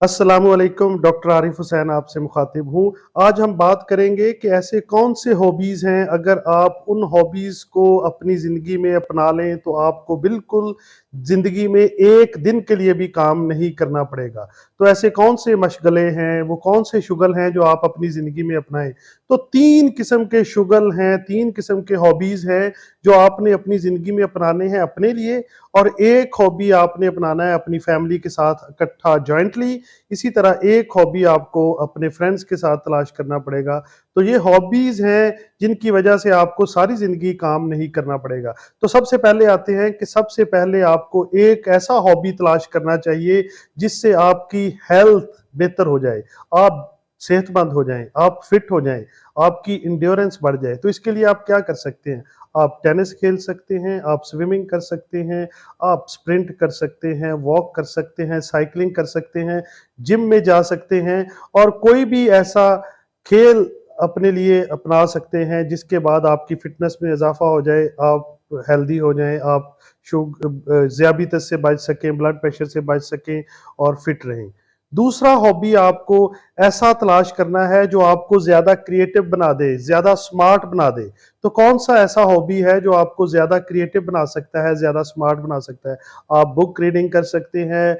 अस्सलामुअलैकुम, डॉक्टर आरिफ हुसैन आपसे मुखातिब हूँ। आज हम बात करेंगे कि ऐसे कौन से हॉबीज़ हैं, अगर आप उन हॉबीज़ को अपनी ज़िंदगी में अपना लें तो आपको बिल्कुल ज़िंदगी में एक दिन के लिए भी काम नहीं करना पड़ेगा। तो ऐसे कौन से मशगले हैं, वो कौन से शुगल हैं जो आप अपनी ज़िंदगी में अपनाएँ? तो 3 किस्म के शुगल हैं, 3 किस्म के हॉबीज़ हैं जो आपने अपनी ज़िंदगी में अपनाने हैं अपने लिए, और एक हॉबी आपने अपनाना है अपनी फैमिली के साथ इकट्ठा जॉइंटली। इसी तरह एक हॉबी आपको अपने फ्रेंड्स के साथ तलाश करना पड़ेगा। तो ये हॉबीज़ हैं जिनकी वजह से आपको सारी ज़िंदगी काम नहीं करना पड़ेगा। तो सबसे पहले आते हैं कि सबसे पहले आपको एक ऐसा हॉबी तलाश करना चाहिए जिससे आपकी हेल्थ बेहतर हो जाए, आप सेहतमंद हो जाएँ, आप फिट हो जाएँ, आपकी एंड्योरेंस बढ़ जाए। तो इसके लिए आप क्या कर सकते हैं? आप टेनिस खेल सकते हैं, आप स्विमिंग कर सकते हैं, आप स्प्रिंट कर सकते हैं, वॉक कर सकते हैं, साइक्लिंग कर सकते हैं, जिम में जा सकते हैं, और कोई भी ऐसा खेल अपने लिए अपना सकते हैं जिसके बाद आपकी फिटनेस में इजाफा हो जाए, आप हेल्दी हो जाएं, आप ज़ियाबियत से बच सकें, ब्लड प्रेशर से बच सकें और फिट रहें। दूसरा हॉबी आपको ऐसा तलाश करना है जो आपको ज़्यादा क्रिएटिव बना दे, ज़्यादा स्मार्ट बना दे। तो कौन सा ऐसा हॉबी है जो आपको ज़्यादा क्रिएटिव बना सकता है, ज़्यादा स्मार्ट बना सकता है? आप बुक रीडिंग कर सकते हैं,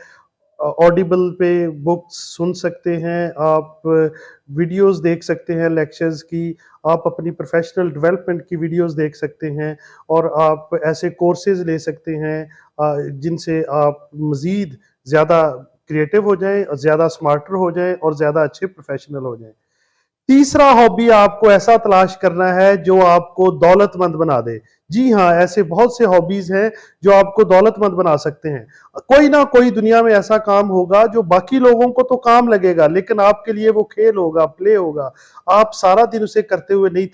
ऑडिबल पे बुक्स सुन सकते हैं, आप वीडियोस देख सकते हैं लेक्चर्स की, आप अपनी प्रोफेशनल डेवलपमेंट की वीडियोस देख सकते हैं, और आप ऐसे कोर्सेज ले सकते हैं जिनसे आप मज़ीद ज़्यादा क्रिएटिव हो जाएँ और ज़्यादा स्मार्टर हो जाएँ और ज़्यादा अच्छे प्रोफेशनल हो जाएँ। तीसरा हॉबी आपको ऐसा तलाश करना है जो आपको दौलतमंद बना दे। जी हाँ, ऐसे बहुत से हॉबीज़ हैं जो आपको दौलतमंद बना सकते हैं। कोई ना कोई दुनिया में ऐसा काम होगा जो बाकी लोगों को तो काम लगेगा, लेकिन आपके लिए वो खेल होगा, प्ले होगा। आप सारा दिन उसे करते हुए नहीं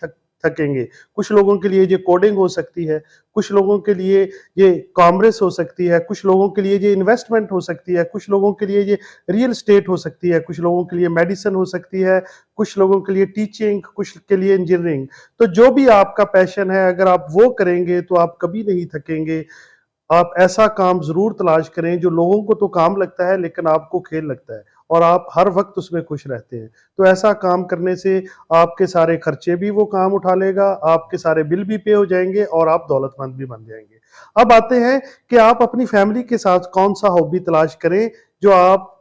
थकेंगे। कुछ लोगों के लिए ये कोडिंग हो सकती है, कुछ लोगों के लिए ये कॉमर्स हो सकती है, कुछ लोगों के लिए ये इन्वेस्टमेंट हो सकती है, कुछ लोगों के लिए ये रियल एस्टेट हो सकती है, कुछ लोगों के लिए मेडिसिन हो सकती है, कुछ लोगों के लिए टीचिंग, कुछ के लिए इंजीनियरिंग। तो जो भी आपका पैशन है, अगर आप वो करेंगे तो आप कभी नहीं थकेंगे। आप ऐसा काम ज़रूर तलाश करें जो लोगों को तो काम लगता है लेकिन आपको खेल लगता है, और आप हर वक़्त उसमें खुश रहते हैं। तो ऐसा काम करने से आपके सारे खर्चे भी वो काम उठा लेगा, आपके सारे बिल भी पे हो जाएँगे और आप दौलतमंद भी बन जाएँगे। अब आते हैं कि आप अपनी फैमिली के साथ कौन-सा हॉबी तलाश करें जो आप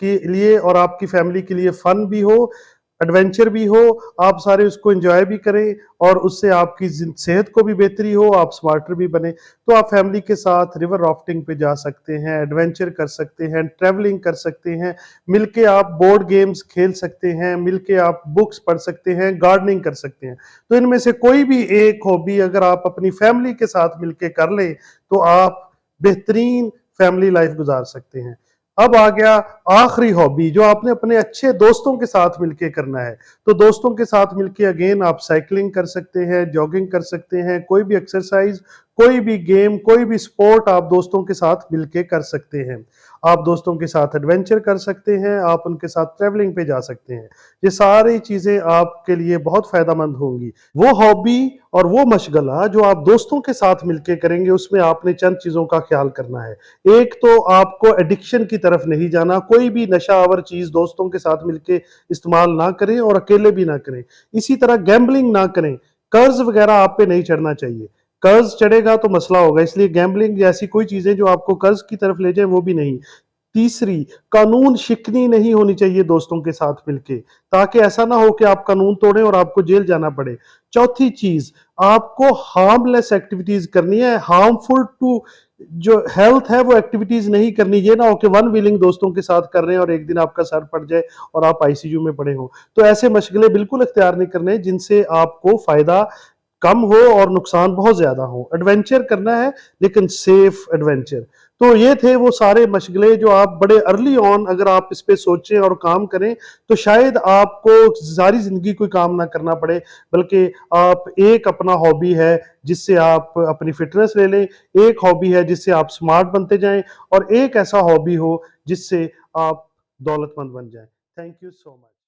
के लिए और आपकी फैमिली के लिए फन भी हो, एडवेंचर भी हो, आप सारे उसको एंजॉय भी करें और उससे आपकी सेहत को भी बेहतरी हो, आप स्मार्टर भी बने। तो आप फैमिली के साथ रिवर राफ्टिंग पे जा सकते हैं, एडवेंचर कर सकते हैं, ट्रैवलिंग कर सकते हैं, मिलके आप बोर्ड गेम्स खेल सकते हैं, मिलके आप बुक्स पढ़ सकते हैं, गार्डनिंग कर सकते हैं। तो इनमें से कोई भी एक हॉबी अगर आप अपनी फैमिली के साथ मिलके कर लें तो आप बेहतरीन फैमिली लाइफ गुजार सकते हैं। अब आ गया आखिरी हॉबी जो आपने अपने अच्छे दोस्तों के साथ मिलके करना है। तो दोस्तों के साथ मिलके अगेन आप साइकिलिंग कर सकते हैं, जॉगिंग कर सकते हैं, कोई भी एक्सरसाइज, कोई भी गेम, कोई भी स्पोर्ट आप दोस्तों के साथ मिलके कर सकते हैं। आप दोस्तों के साथ एडवेंचर कर सकते हैं, आप उनके साथ ट्रैवलिंग पे जा सकते हैं। ये सारी चीज़ें आपके लिए बहुत फ़ायदेमंद होंगी। वो हॉबी और वो मशगला जो आप दोस्तों के साथ मिलके करेंगे, उसमें आपने चंद चीज़ों का ख्याल करना है। एक तो आपको एडिक्शन की तरफ नहीं जाना, कोई भी नशा आवर चीज़ दोस्तों के साथ मिलके इस्तेमाल ना करें और अकेले भी ना करें। इसी तरह गैम्बलिंग ना करें, कर्ज़ वगैरह आप पे नहीं चढ़ना चाहिए। कर्ज़ चढ़ेगा तो मसला होगा, इसलिए गैम्बलिंग जैसी कोई चीज़ें जो आपको कर्ज़ की तरफ ले जाएँ वो भी नहीं। तीसरी, कानून शिकनी नहीं होनी चाहिए दोस्तों के साथ मिलके, ताकि ऐसा ना हो कि आप कानून तोड़ें और आपको जेल जाना पड़े। चौथी चीज़, आपको हार्मलेस एक्टिविटीज़ करनी है, हार्मफुल टू जो हेल्थ है वो एक्टिविटीज़ नहीं करनी। ये ना हो कि वन व्हीलिंग दोस्तों के साथ कर रहे हैं और एक दिन आपका सर फट जाए और आप आईसीयू में पड़े हों। तो ऐसे मशगले बिल्कुल इख्तियार नहीं करने जिनसे आपको फ़ायदा कम हो और नुकसान बहुत ज़्यादा हो। एडवेंचर करना है लेकिन सेफ एडवेंचर। तो ये थे वो सारे मशगले जो आप बड़े अर्ली ऑन अगर आप इस पे सोचें और काम करें तो शायद आपको सारी ज़िंदगी कोई काम ना करना पड़े, बल्कि आप एक अपना हॉबी है जिससे आप अपनी फिटनेस ले लें, एक हॉबी है जिससे आप स्मार्ट बनते जाएँ, और एक ऐसा हॉबी हो जिससे आप दौलतमंद बन जाएँ। Thank you so much.